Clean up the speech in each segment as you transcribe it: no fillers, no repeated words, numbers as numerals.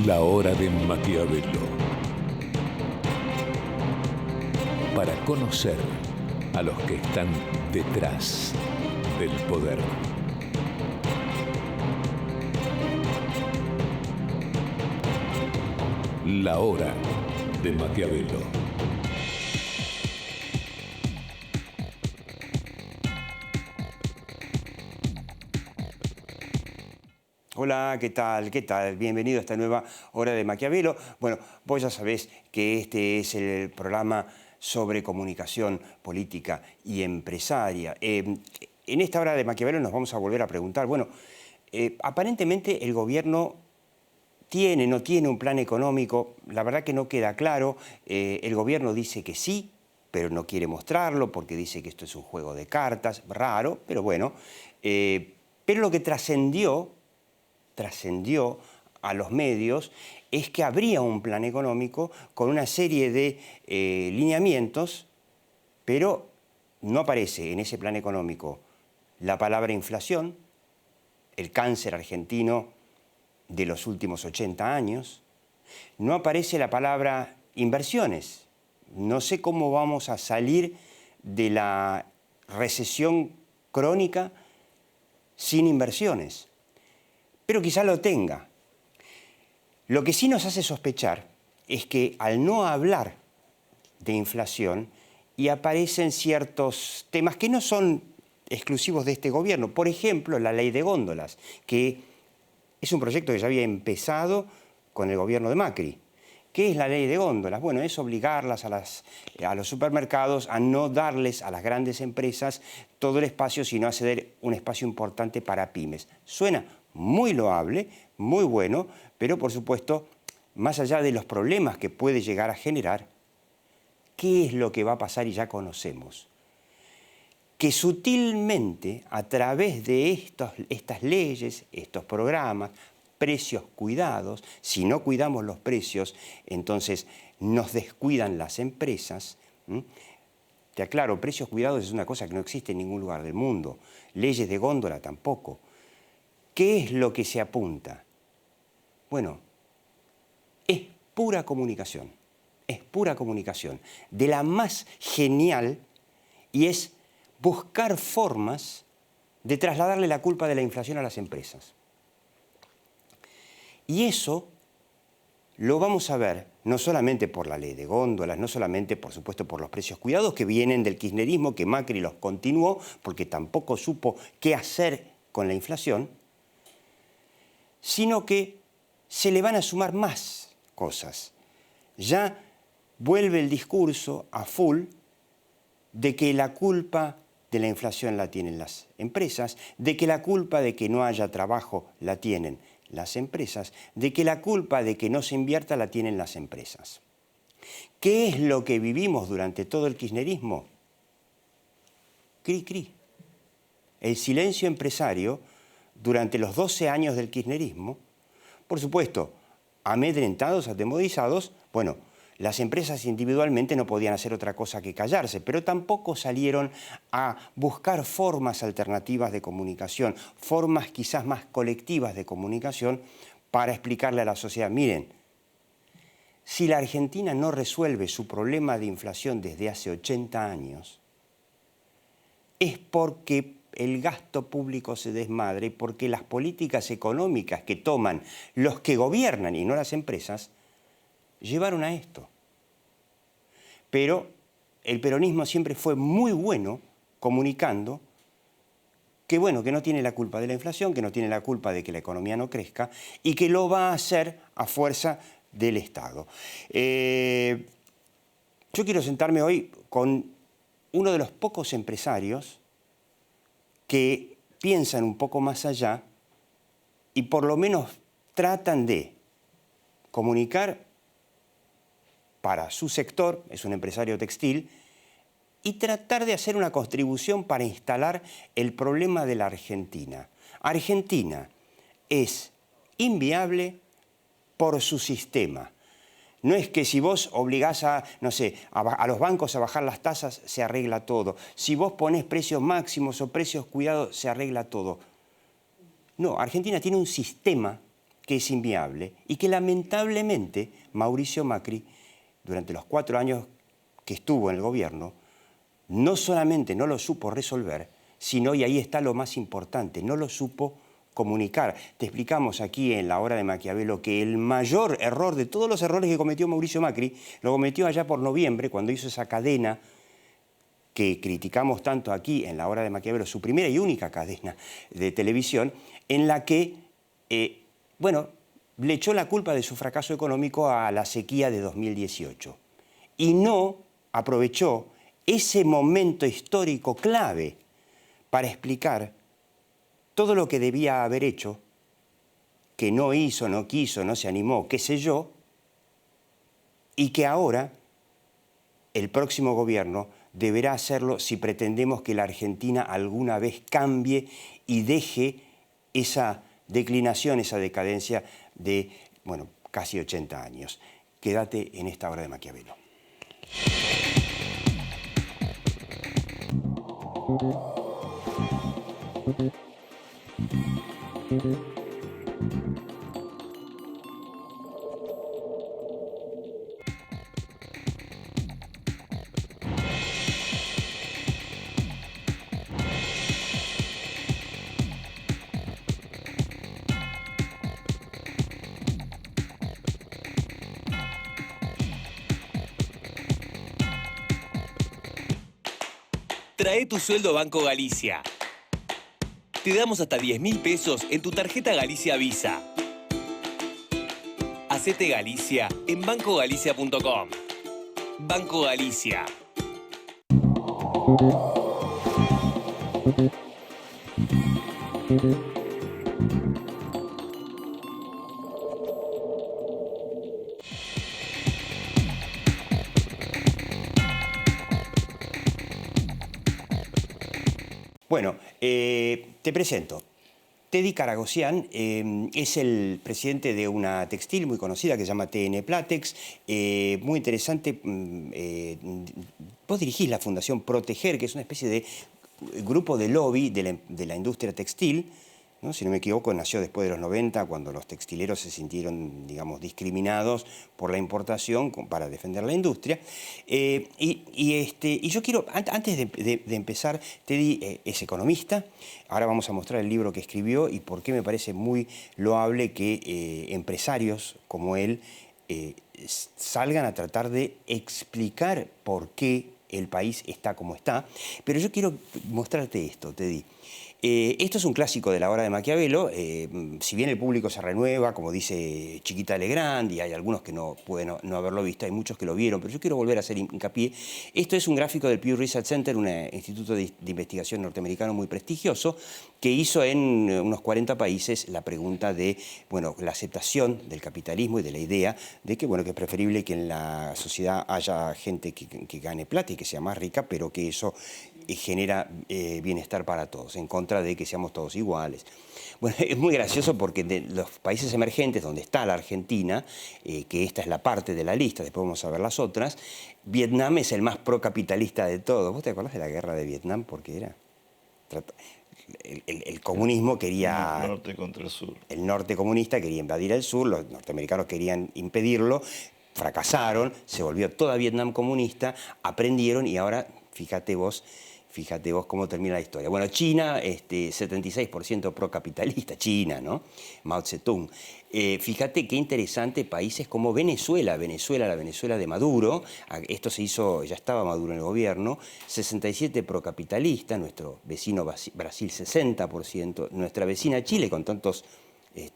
La hora de Maquiavelo. Para conocer a los que están detrás del poder. La hora de Maquiavelo. Hola, ¿qué tal? ¿Qué tal? Bienvenido a esta nueva hora de Maquiavelo. Bueno, vos ya sabés que este es el programa sobre comunicación política y empresaria. En esta hora de Maquiavelo nos vamos a volver a preguntar, bueno, aparentemente el gobierno no tiene un plan económico, la verdad que no queda claro. El gobierno dice que sí, pero no quiere mostrarlo porque dice que esto es un juego de cartas, raro, pero bueno. Pero lo que trascendió a los medios es que habría un plan económico con una serie de lineamientos, pero no aparece en ese plan económico la palabra inflación, el cáncer argentino de los últimos 80 años, no aparece la palabra inversiones. No sé cómo vamos a salir de la recesión crónica sin inversiones. Pero quizá lo tenga. Lo que sí nos hace sospechar es que al no hablar de inflación y aparecen ciertos temas que no son exclusivos de este gobierno. Por ejemplo, la ley de góndolas, que es un proyecto que ya había empezado con el gobierno de Macri. ¿Qué es la ley de góndolas? Bueno, es obligarlas a los supermercados a no darles a las grandes empresas todo el espacio, sino a ceder un espacio importante para pymes. Suena muy loable, muy bueno, pero por supuesto, más allá de los problemas que puede llegar a generar, ¿qué es lo que va a pasar? Y ya conocemos. Que sutilmente, a través de estas leyes, estos programas, precios cuidados, si no cuidamos los precios, entonces nos descuidan las empresas. Te aclaro, precios cuidados es una cosa que no existe en ningún lugar del mundo. Leyes de góndola tampoco. ¿Qué es lo que se apunta? Bueno, es pura comunicación. Es pura comunicación. De la más genial, y es buscar formas de trasladarle la culpa de la inflación a las empresas. Y eso lo vamos a ver no solamente por la ley de góndolas, no solamente, por supuesto, por los precios cuidados que vienen del kirchnerismo, que Macri los continuó porque tampoco supo qué hacer con la inflación, sino que se le van a sumar más cosas. Ya vuelve el discurso a full de que la culpa de la inflación la tienen las empresas, de que la culpa de que no haya trabajo la tienen las empresas, de que la culpa de que no se invierta la tienen las empresas. ¿Qué es lo que vivimos durante todo el kirchnerismo? Cri-cri. El silencio empresario durante los 12 años del kirchnerismo, por supuesto, amedrentados, atemorizados, bueno, las empresas individualmente no podían hacer otra cosa que callarse, pero tampoco salieron a buscar formas alternativas de comunicación, formas quizás más colectivas de comunicación para explicarle a la sociedad, miren, si la Argentina no resuelve su problema de inflación desde hace 80 años, es porque el gasto público se desmadre y porque las políticas económicas que toman los que gobiernan y no las empresas llevaron a esto. Pero el peronismo siempre fue muy bueno comunicando que, bueno, que no tiene la culpa de la inflación, que no tiene la culpa de que la economía no crezca y que lo va a hacer a fuerza del Estado. Yo quiero sentarme hoy con uno de los pocos empresarios que piensan un poco más allá y por lo menos tratan de comunicar para su sector, es un empresario textil, y tratar de hacer una contribución para instalar el problema de la Argentina. Argentina es inviable por su sistema. No es que si vos obligás a los bancos a bajar las tasas, se arregla todo. Si vos ponés precios máximos o precios cuidados, se arregla todo. No, Argentina tiene un sistema que es inviable y que lamentablemente Mauricio Macri, durante los 4 años que estuvo en el gobierno, no solamente no lo supo resolver, sino, y ahí está lo más importante, no lo supo comunicar. Te explicamos aquí en La Hora de Maquiavelo que el mayor error de todos los errores que cometió Mauricio Macri, lo cometió allá por noviembre, cuando hizo esa cadena que criticamos tanto aquí en La Hora de Maquiavelo, su primera y única cadena de televisión, en la que, bueno, le echó la culpa de su fracaso económico a la sequía de 2018 y no aprovechó ese momento histórico clave para explicar todo lo que debía haber hecho, que no hizo, no quiso, no se animó, qué sé yo, y que ahora el próximo gobierno deberá hacerlo si pretendemos que la Argentina alguna vez cambie y deje esa declinación, esa decadencia de, bueno, casi 80 años. Quédate en esta Hora de Maquiavelo. Trae tu sueldo a Banco Galicia. Te damos hasta 10.000 pesos en tu tarjeta Galicia Visa. Hacete Galicia en bancogalicia.com. Banco Galicia. Bueno, te presento. Teddy Karagossian es el presidente de una textil muy conocida que se llama TN Platex, muy interesante. Vos dirigís la Fundación Proteger, que es una especie de grupo de lobby de la industria textil, ¿no? Si no me equivoco, nació después de los 90, cuando los textileros se sintieron, digamos, discriminados por la importación para defender la industria. Y yo quiero, antes de empezar, Teddy es economista. Ahora vamos a mostrar el libro que escribió y por qué me parece muy loable que empresarios como él salgan a tratar de explicar por qué el país está como está. Pero yo quiero mostrarte esto, Teddy. Esto es un clásico de La Hora de Maquiavelo. Si bien el público se renueva, como dice Chiquita Legrand, y hay algunos que no pueden no haberlo visto, hay muchos que lo vieron, pero yo quiero volver a hacer hincapié. Esto es un gráfico del Pew Research Center, un instituto de investigación norteamericano muy prestigioso, que hizo en unos 40 países la pregunta de, bueno, la aceptación del capitalismo y de la idea de que, bueno, que es preferible que en la sociedad haya gente que gane plata y que sea más rica, pero que eso genera bienestar para todos, en contra de que seamos todos iguales. Bueno, es muy gracioso porque de los países emergentes, donde está la Argentina, que esta es la parte de la lista, después vamos a ver las otras, Vietnam es el más procapitalista de todos. ¿Vos te acordás de la guerra de Vietnam? Porque era... El comunismo quería... El norte contra el sur. El norte comunista quería invadir el sur, los norteamericanos querían impedirlo, fracasaron, se volvió toda Vietnam comunista, aprendieron y ahora, fíjate vos cómo termina la historia. Bueno, China, 76% procapitalista, China, ¿no? Mao Zedong. Fíjate qué interesante países como Venezuela, la Venezuela de Maduro, esto se hizo, ya estaba Maduro en el gobierno, 67% procapitalista, nuestro vecino Brasil 60%, nuestra vecina Chile con tantos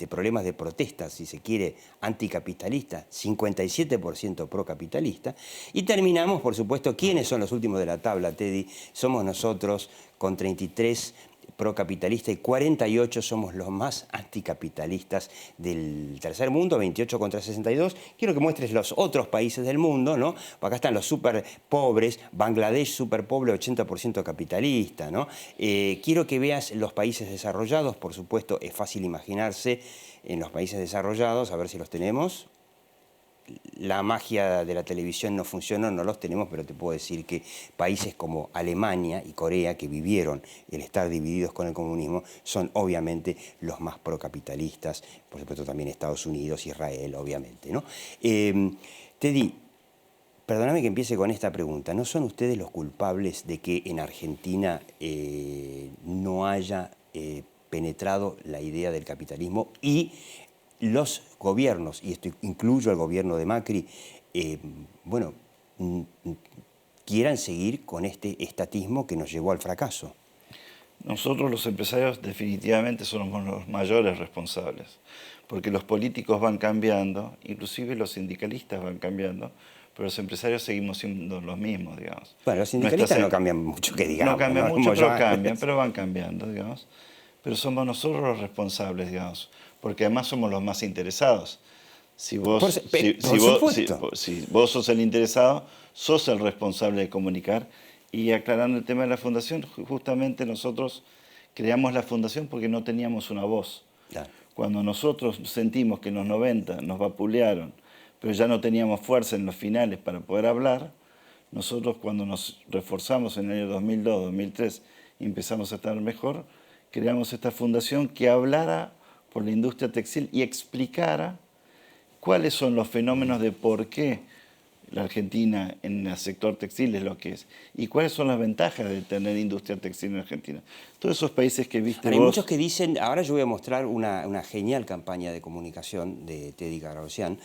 problemas de protesta, si se quiere, anticapitalista, 57% procapitalista. Y terminamos, por supuesto, ¿quiénes son los últimos de la tabla, Teddy? Somos nosotros, con 33 procapitalistas y 48 somos los más anticapitalistas del tercer mundo, 28 contra 62. Quiero que muestres los otros países del mundo, ¿no? Acá están los súper pobres, Bangladesh súper pobre, 80% capitalista, ¿no? Quiero que veas los países desarrollados, por supuesto, es fácil imaginarse en los países desarrollados, a ver si los tenemos. la magia de la televisión no funcionó, no los tenemos, pero te puedo decir que países como Alemania y Corea, que vivieron el estar divididos con el comunismo, son obviamente los más procapitalistas, por supuesto también Estados Unidos, Israel, obviamente, ¿no? Teddy, perdóname que empiece con esta pregunta. ¿No son ustedes los culpables de que en Argentina no haya penetrado la idea del capitalismo y los gobiernos, y esto incluyo al gobierno de Macri, bueno, quieran seguir con este estatismo que nos llevó al fracaso? Nosotros los empresarios definitivamente somos los mayores responsables, porque los políticos van cambiando, inclusive los sindicalistas van cambiando, pero los empresarios seguimos siendo los mismos, digamos. Bueno, los sindicalistas no cambian mucho, que digamos. No cambian mucho, pero cambian, pero van cambiando, digamos. Pero somos nosotros los responsables, digamos, porque además somos los más interesados. Si vos sos el interesado, sos el responsable de comunicar. Y aclarando el tema de la fundación, justamente nosotros creamos la fundación porque no teníamos una voz. Claro. Cuando nosotros sentimos que en los 90 nos vapulearon, pero ya no teníamos fuerza en los finales para poder hablar, nosotros cuando nos reforzamos en el año 2002, 2003 y empezamos a estar mejor, creamos esta fundación que hablara por la industria textil y explicara cuáles son los fenómenos de por qué la Argentina en el sector textil es lo que es y cuáles son las ventajas de tener industria textil en Argentina. Todos esos países que viste Hay vos... muchos que dicen, ahora yo voy a mostrar una genial campaña de comunicación de Teddy Caragosian.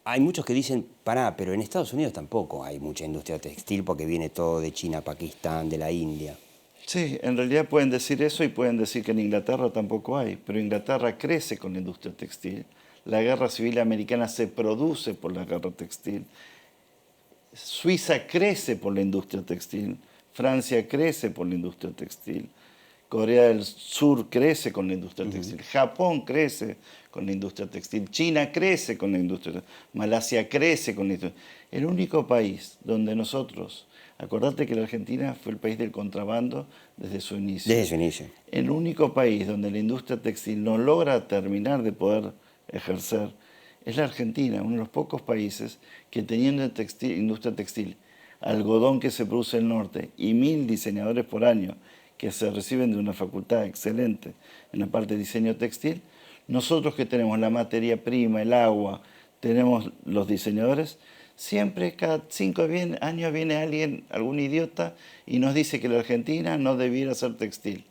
Hay muchos que dicen, pará, pero en Estados Unidos tampoco hay mucha industria textil porque viene todo de China, Pakistán, de la India. Sí, en realidad pueden decir eso y pueden decir que en Inglaterra tampoco hay, pero Inglaterra crece con la industria textil. La guerra civil americana se produce por la guerra textil. Suiza crece por la industria textil. Francia crece por la industria textil. Corea del Sur crece con la industria textil. Japón crece con la industria textil. China crece con la industria textil. Malasia crece con la industria textil. El único país donde nosotros... Acordate que la Argentina fue el país del contrabando desde su inicio. Desde su inicio. El único país donde la industria textil no logra terminar de poder ejercer es la Argentina, uno de los pocos países que teniendo industria textil, algodón que se produce en el norte y 1000 diseñadores por año que se reciben de una facultad excelente en la parte de diseño textil, nosotros que tenemos la materia prima, el agua, tenemos los diseñadores, siempre cada 5 años viene alguien, algún idiota, y nos dice que la Argentina no debiera ser textil.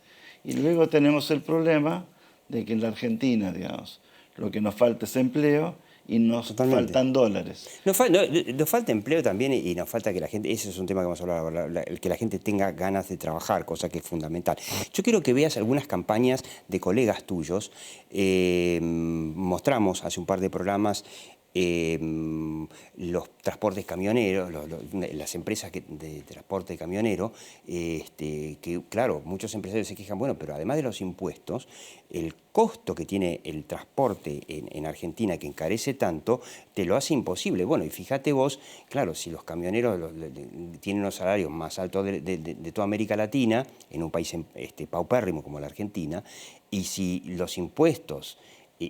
Y luego tenemos el problema de que en la Argentina, digamos, lo que nos falta es empleo y nos faltan dólares. Nos falta empleo también y nos falta que la gente, ese es un tema que vamos a hablar ahora, el que la gente tenga ganas de trabajar, cosa que es fundamental. Yo quiero que veas algunas campañas de colegas tuyos. Mostramos hace un par de programas los transportes camioneros, las empresas de transporte camionero, que claro, muchos empresarios se quejan, bueno, pero además de los impuestos, el costo que tiene el transporte en Argentina, que encarece tanto, te lo hace imposible. Bueno, y fíjate vos, claro, si los camioneros tienen los salarios más altos de toda América Latina, en un país paupérrimo como la Argentina, y si los impuestos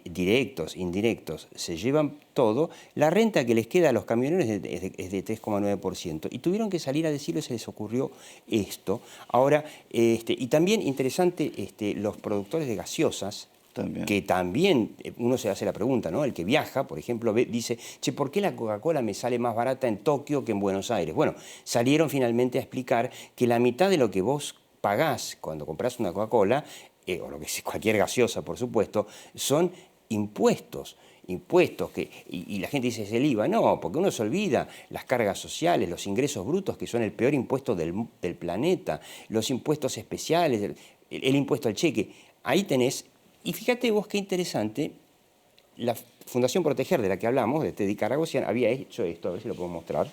directos, indirectos, se llevan todo, la renta que les queda a los camioneros es de 3,9%. Y tuvieron que salir a decirlo, se les ocurrió esto. Ahora, y también interesante, los productores de gaseosas, que también uno se hace la pregunta, ¿no? El que viaja, por ejemplo, dice, che, ¿por qué la Coca-Cola me sale más barata en Tokio que en Buenos Aires? Bueno, salieron finalmente a explicar que la mitad de lo que vos pagás cuando compras una Coca-Cola, o lo que es cualquier gaseosa, por supuesto, son impuestos. Y la gente dice, es el IVA. No, porque uno se olvida las cargas sociales, los ingresos brutos, que son el peor impuesto del planeta, los impuestos especiales, el impuesto al cheque. Ahí tenés, y fíjate vos qué interesante, la Fundación Proteger, de la que hablamos, de Teddy Caragosian, había hecho esto, a ver si lo puedo mostrar.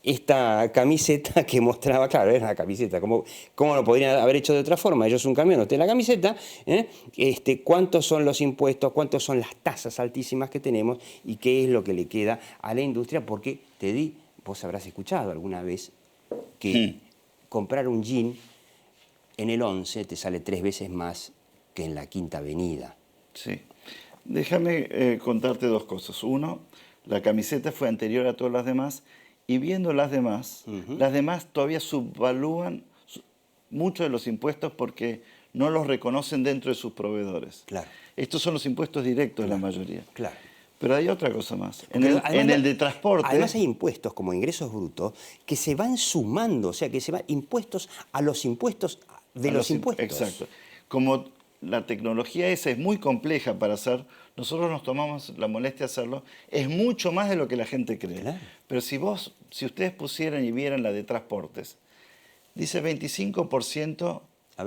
Esta camiseta que mostraba, claro, era una camiseta, ¿cómo lo podrían haber hecho de otra forma? Ellos un camión, usted la camiseta, cuántos son los impuestos, cuántos son las tasas altísimas que tenemos y qué es lo que le queda a la industria, porque Teddy, vos habrás escuchado alguna vez que comprar un jean en el 11 te sale 3 veces más que en la Quinta Avenida. Sí. Déjame contarte dos cosas. Uno, la camiseta fue anterior a todas las demás y viendo las demás todavía subvalúan muchos de los impuestos porque no los reconocen dentro de sus proveedores. Claro. Estos son los impuestos directos de la mayoría. Claro. Pero hay otra cosa más. Porque En el de transporte... Además hay impuestos como ingresos brutos que se van sumando, o sea, que se van impuestos a los impuestos de los impuestos. Exacto. Como la tecnología esa es muy compleja para hacer, nosotros nos tomamos la molestia de hacerlo, es mucho más de lo que la gente cree. Claro. Pero si ustedes pusieran y vieran la de transportes, dice 25%,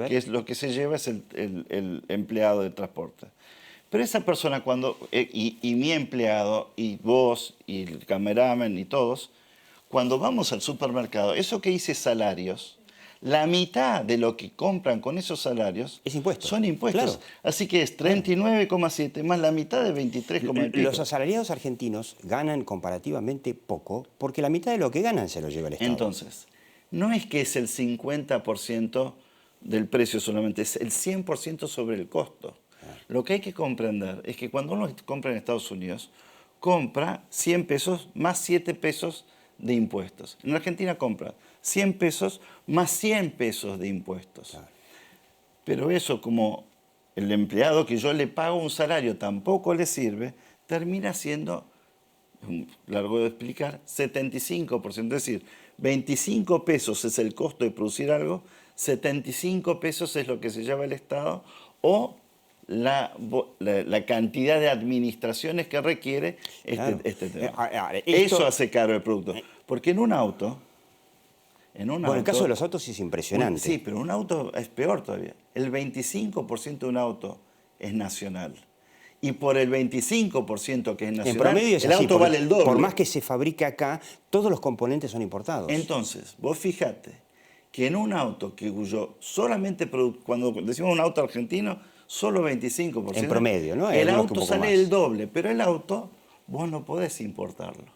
que es lo que se lleva es el empleado de transporte. Pero esa persona y mi empleado, y vos, y el cameraman, y todos, cuando vamos al supermercado, eso que dice salarios, la mitad de lo que compran con esos salarios es impuesto. Son impuestos. Claro. Así que es 39,7 más la mitad de 23,5. Los asalariados argentinos ganan comparativamente poco porque la mitad de lo que ganan se lo lleva el Estado. Entonces, no es que es el 50% del precio solamente, es el 100% sobre el costo. Lo que hay que comprender es que cuando uno compra en Estados Unidos, compra 100 pesos más 7 pesos de impuestos. En Argentina compra 100 pesos más 100 pesos de impuestos. Claro. Pero eso, como el empleado que yo le pago un salario tampoco le sirve, termina siendo, largo de explicar, 75%. Es decir, 25 pesos es el costo de producir algo, 75 pesos es lo que se lleva el Estado o la cantidad de administraciones que requiere este tema. Eso hace caro el producto. Porque en un auto... Bueno, el caso de los autos es impresionante. Sí, pero un auto es peor todavía. El 25% de un auto es nacional. Y por el 25% que es nacional, en promedio es el así, auto vale el doble. Por más que se fabrique acá, todos los componentes son importados. Entonces, vos fijate que en un auto solamente cuando decimos un auto argentino, solo 25%. En promedio, ¿no? El auto sale el doble, pero el auto vos no podés importarlo.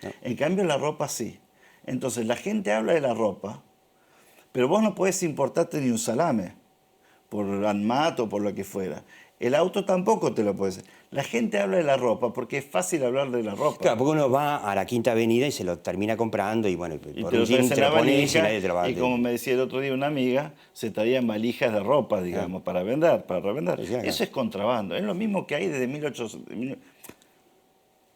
No. En cambio, la ropa sí. Entonces, la gente habla de la ropa, pero vos no podés importarte ni un salame por ANMAT o por lo que fuera. El auto tampoco te lo puedes. La gente habla de la ropa porque es fácil hablar de la ropa. Claro, porque uno va a la Quinta Avenida y se lo termina comprando y bueno, y por un jean te lo pones y nadie te lo va a vender. Y como me decía el otro día una amiga, se traían valijas de ropa, digamos, para vender, para revender. Eso es contrabando. Es lo mismo que hay desde 1810.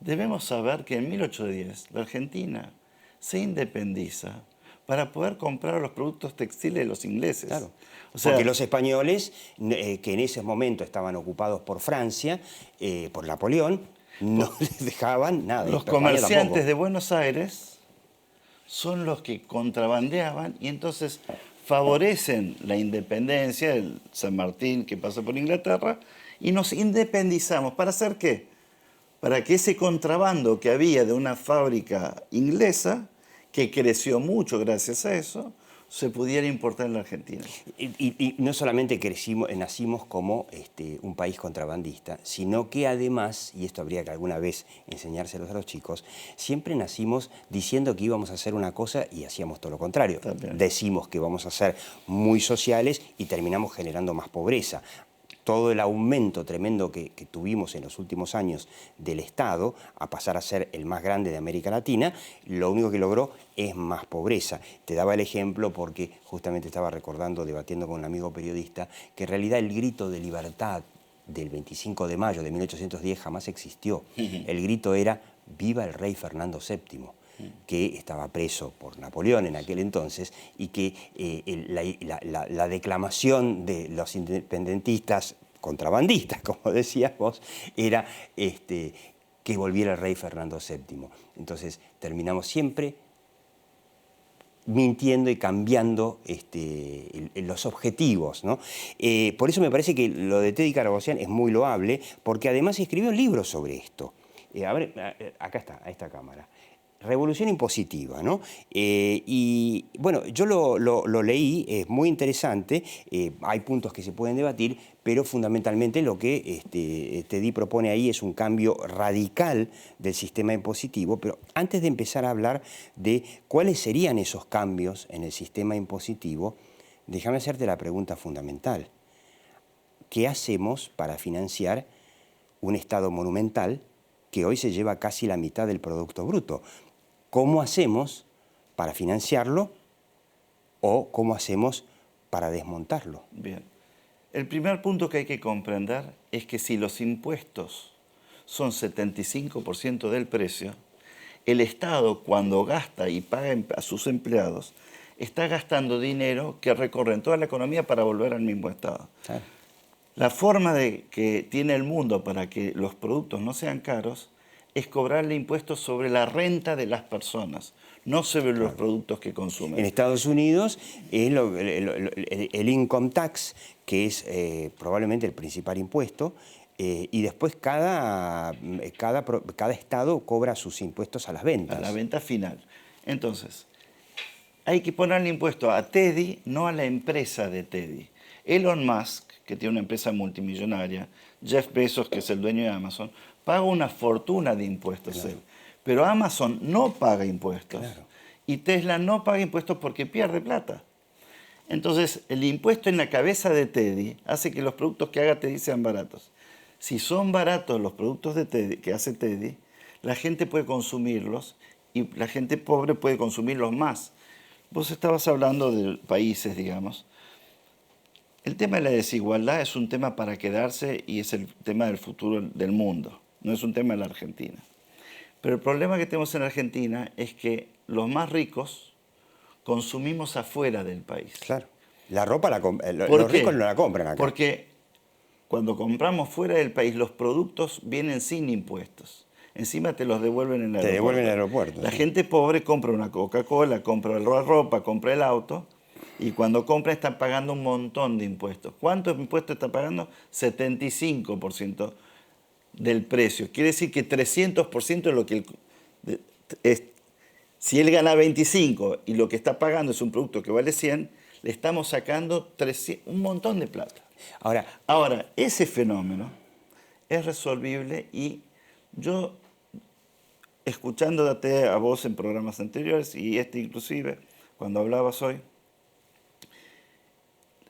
Debemos saber que en 1810 la Argentina se independiza para poder comprar los productos textiles de los ingleses. Claro. O sea, porque los españoles, que en ese momento estaban ocupados por Francia, por Napoleón, no les dejaban nada. Los comerciantes de Buenos Aires son los que contrabandeaban y entonces favorecen la independencia del San Martín que pasó por Inglaterra y nos independizamos. ¿Para hacer qué? Para que ese contrabando que había de una fábrica inglesa, que creció mucho gracias a eso, se pudiera importar en la Argentina. Y no solamente nacimos como un país contrabandista, sino que además, y esto habría que alguna vez enseñárselos a los chicos, siempre nacimos diciendo que íbamos a hacer una cosa y hacíamos todo lo contrario. También. Decimos que vamos a ser muy sociales y terminamos generando más pobreza. Todo el aumento tremendo que tuvimos en los últimos años del Estado, a pasar a ser el más grande de América Latina, lo único que logró es más pobreza. Te daba el ejemplo porque justamente estaba recordando, debatiendo con un amigo periodista, que en realidad el grito de libertad del 25 de mayo de 1810 jamás existió. El grito era «Viva el rey Fernando VII», que estaba preso por Napoleón en aquel entonces y que la declamación de los independentistas contrabandistas, como decías vos, era que volviera el rey Fernando VII. Entonces terminamos siempre mintiendo y cambiando los objetivos, ¿no? Por eso me parece que lo de Teddy Carabosian es muy loable, porque además escribió un libro sobre esto. A ver, acá está, a esta cámara. Revolución impositiva, ¿no? Y bueno, yo lo leí, es muy interesante, hay puntos que se pueden debatir, pero fundamentalmente lo que Teddy propone ahí es un cambio radical del sistema impositivo. Pero antes de empezar a hablar de cuáles serían esos cambios en el sistema impositivo, déjame hacerte la pregunta fundamental. ¿Qué hacemos para financiar un Estado monumental que hoy se lleva casi la mitad del Producto Bruto. ¿Cómo hacemos para financiarlo o cómo hacemos para desmontarlo? Bien. El primer punto que hay que comprender es que si los impuestos son 75% del precio, el Estado, cuando gasta y paga a sus empleados, está gastando dinero que recorre en toda la economía para volver al mismo estado. Claro. La forma que tiene el mundo para que los productos no sean caros es cobrarle impuestos sobre la renta de las personas, no sobre los productos que consumen. En Estados Unidos es el income tax, que es probablemente el principal impuesto, y después cada estado cobra sus impuestos a las ventas. A la venta final. Entonces, hay que ponerle impuesto a Teddy, no a la empresa de Teddy. Elon Musk, que tiene una empresa multimillonaria, Jeff Bezos, que es el dueño de Amazon, paga una fortuna de impuestos él. Pero Amazon no paga impuestos. Claro. Y Tesla no paga impuestos porque pierde plata. Entonces, el impuesto en la cabeza de Teddy hace que los productos que haga Teddy sean baratos. Si son baratos los productos de Teddy, que hace Teddy, la gente puede consumirlos y la gente pobre puede consumirlos más. Vos estabas hablando de países, digamos. El tema de la desigualdad es un tema para quedarse y es el tema del futuro del mundo, no es un tema de la Argentina. Pero el problema que tenemos en Argentina es que los más ricos consumimos afuera del país. Claro. La ropa los ¿Por qué? ricos no la compran acá. Porque cuando compramos fuera del país, los productos vienen sin impuestos. Encima te los devuelven en el aeropuerto. Te devuelven en el aeropuerto. La sí. gente pobre compra una Coca-Cola, compra la ropa, compra el auto, y cuando compra está pagando un montón de impuestos. ¿Cuántos impuestos está pagando? 75% del precio. Quiere decir que 300% es lo que si él gana 25 y lo que está pagando es un producto que vale 100, le estamos sacando un montón de plata. Ahora, ese fenómeno es resolvible y yo, escuchándote a vos en programas anteriores y inclusive, cuando hablabas hoy,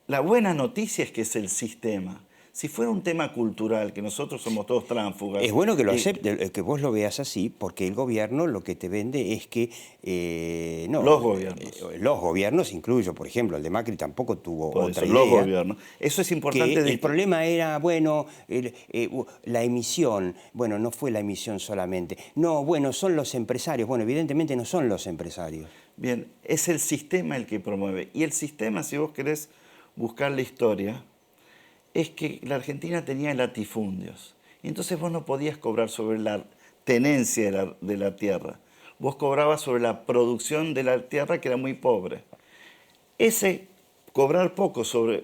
la buena noticia es que es el sistema. Si fuera un tema cultural, que nosotros somos todos tránsfugas... Es bueno que lo acepte, que vos lo veas así, porque el gobierno lo que te vende es que... los gobiernos. Los gobiernos, incluyo, por ejemplo, el de Macri tampoco tuvo otra idea. Los gobiernos. Eso es importante. El problema era, bueno, la emisión. Bueno, no fue la emisión solamente. No, bueno, son los empresarios. Bueno, evidentemente no son los empresarios. Bien, es el sistema el que promueve. Y el sistema, si vos querés buscar la historia, es que la Argentina tenía latifundios. Y entonces vos no podías cobrar sobre la tenencia de la tierra. Vos cobrabas sobre la producción de la tierra, que era muy pobre. Ese cobrar sobre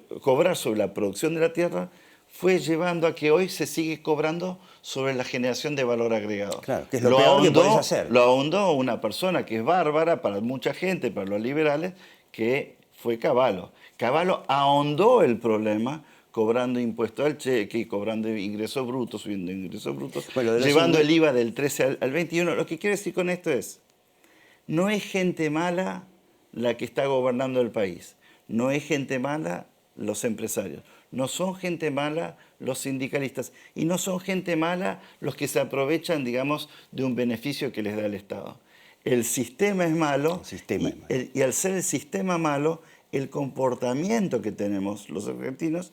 la producción de la tierra fue llevando a que hoy se sigue cobrando sobre la generación de valor agregado. Claro, que es lo peor que podés hacer. Lo ahondó una persona que es bárbara para mucha gente, para los liberales, que fue Cavallo. Cavallo ahondó el problema cobrando impuesto al cheque, cobrando ingresos brutos, subiendo ingresos brutos, bueno, llevando el IVA del 13 al 21. Lo que quiero decir con esto es, no es gente mala la que está gobernando el país, no es gente mala los empresarios, no son gente mala los sindicalistas y no son gente mala los que se aprovechan, digamos, de un beneficio que les da el Estado. El sistema es malo, y al ser el sistema malo, el comportamiento que tenemos los argentinos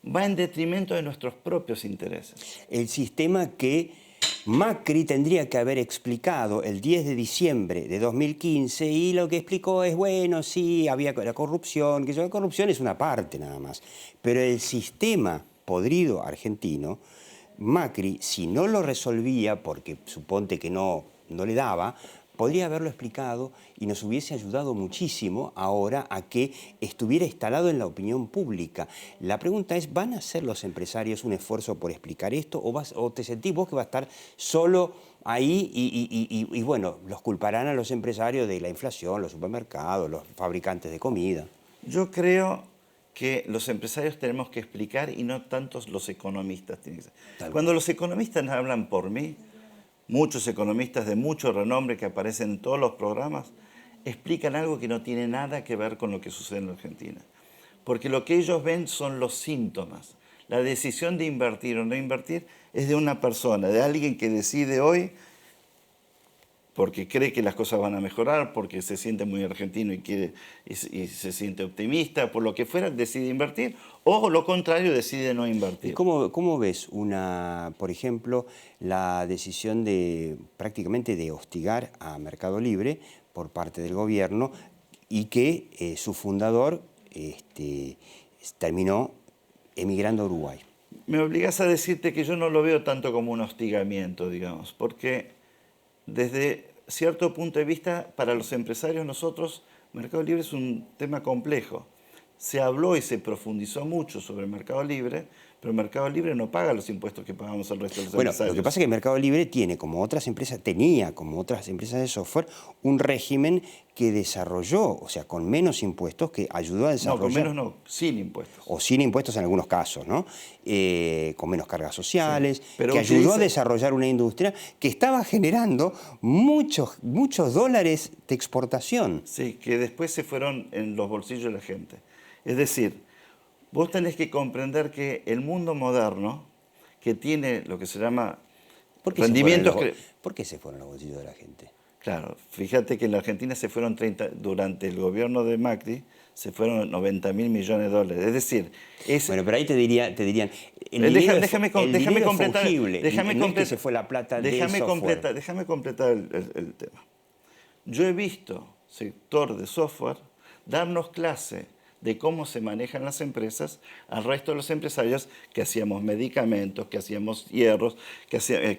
va en detrimento de nuestros propios intereses. El sistema que Macri tendría que haber explicado el 10 de diciembre de 2015 y lo que explicó es, bueno, sí, había la corrupción, que la corrupción es una parte nada más, pero el sistema podrido argentino, Macri, si no lo resolvía, porque suponte que no le daba, podría haberlo explicado y nos hubiese ayudado muchísimo ahora a que estuviera instalado en la opinión pública. La pregunta es, ¿van a hacer los empresarios un esfuerzo por explicar esto o te sentís vos que va a estar solo ahí y bueno, los culparán a los empresarios de la inflación, los supermercados, los fabricantes de comida? Yo creo que los empresarios tenemos que explicar y no tantos los economistas. Cuando los economistas hablan por mí, muchos economistas de mucho renombre que aparecen en todos los programas explican algo que no tiene nada que ver con lo que sucede en la Argentina. Porque lo que ellos ven son los síntomas. La decisión de invertir o no invertir es de una persona, de alguien que decide hoy porque cree que las cosas van a mejorar, porque se siente muy argentino y se siente optimista, por lo que fuera, decide invertir, o lo contrario, decide no invertir. ¿Y cómo ves por ejemplo, la decisión prácticamente de hostigar a Mercado Libre por parte del gobierno y que su fundador terminó emigrando a Uruguay? Me obligas a decirte que yo no lo veo tanto como un hostigamiento, digamos, porque desde cierto punto de vista, para los empresarios nosotros, Mercado Libre es un tema complejo. Se habló y se profundizó mucho sobre Mercado Libre, pero Mercado Libre no paga los impuestos que pagamos el resto de los empresarios. Bueno, lo que pasa es que Mercado Libre tenía, como otras empresas de software, un régimen que desarrolló, o sea, con menos impuestos, que ayudó a desarrollar... No, con menos no, sin impuestos. O sin impuestos en algunos casos, ¿no? Con menos cargas sociales, sí, que ayudó a desarrollar una industria que estaba generando muchos dólares de exportación. Sí, que después se fueron en los bolsillos de la gente. Es decir, vos tenés que comprender que el mundo moderno, que tiene lo que se llama rendimientos... ¿Por qué se fueron los bolsillos de la gente? Claro, fíjate que en la Argentina se fueron durante el gobierno de Macri, se fueron 90.000 millones de dólares. Es decir, bueno, pero ahí te dirían, déjame completar. No es que se fue la plata del software. Déjame completar el tema. Yo he visto sector de software darnos clase de cómo se manejan las empresas al resto de los empresarios que hacíamos medicamentos, que hacíamos hierros, que hacíamos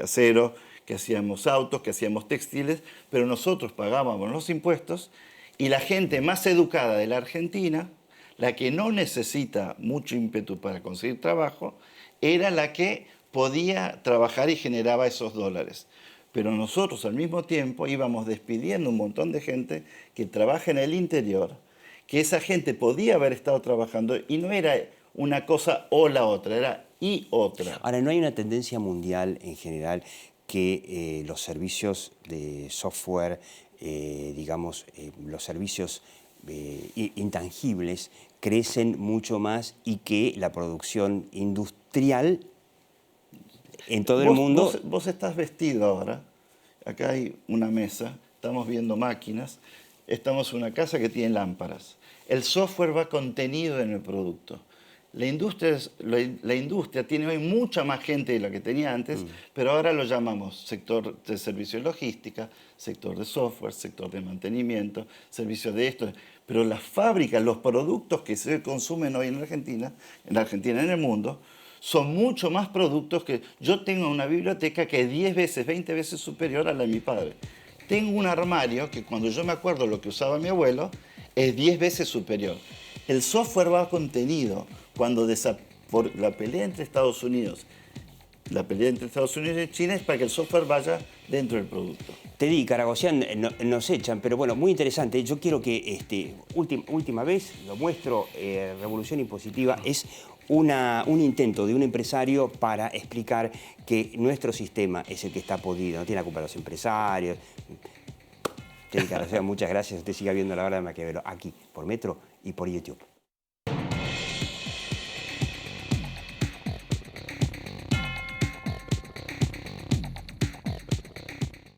acero, que hacíamos autos, que hacíamos textiles, pero nosotros pagábamos los impuestos y la gente más educada de la Argentina, la que no necesita mucho ímpetu para conseguir trabajo, era la que podía trabajar y generaba esos dólares. Pero nosotros al mismo tiempo íbamos despidiendo un montón de gente que trabaja en el interior, que esa gente podía haber estado trabajando y no era una cosa o la otra, era y otra. Ahora, ¿no hay una tendencia mundial en general que los servicios de software, los servicios intangibles crecen mucho más y que la producción industrial en todo el mundo... Vos estás vestido ahora, acá hay una mesa, estamos viendo máquinas, estamos en una casa que tiene lámparas. El software va contenido en el producto. La industria tiene hoy mucha más gente de la que tenía antes, pero ahora lo llamamos sector de servicios logística, sector de software, sector de mantenimiento, servicios de esto. Pero las fábricas, los productos que se consumen hoy en Argentina, en el mundo, son mucho más productos que... Yo tengo una biblioteca que es 10 veces, 20 veces superior a la de mi padre. Tengo un armario que cuando yo me acuerdo lo que usaba mi abuelo, es 10 veces superior. El software va contenido. Cuando por la pelea entre Estados Unidos y China es para que el software vaya dentro del producto. Teddy, Karagossian, nos echan, pero bueno, muy interesante. Yo quiero que, última vez, lo muestro, Revolución Impositiva, es un intento de un empresario para explicar que nuestro sistema es el que está podrido, no tiene la culpa de los empresarios. Teddy Karagossian, muchas gracias. Usted siga viendo La Hora de Maquiavelo aquí, por Metro y por YouTube.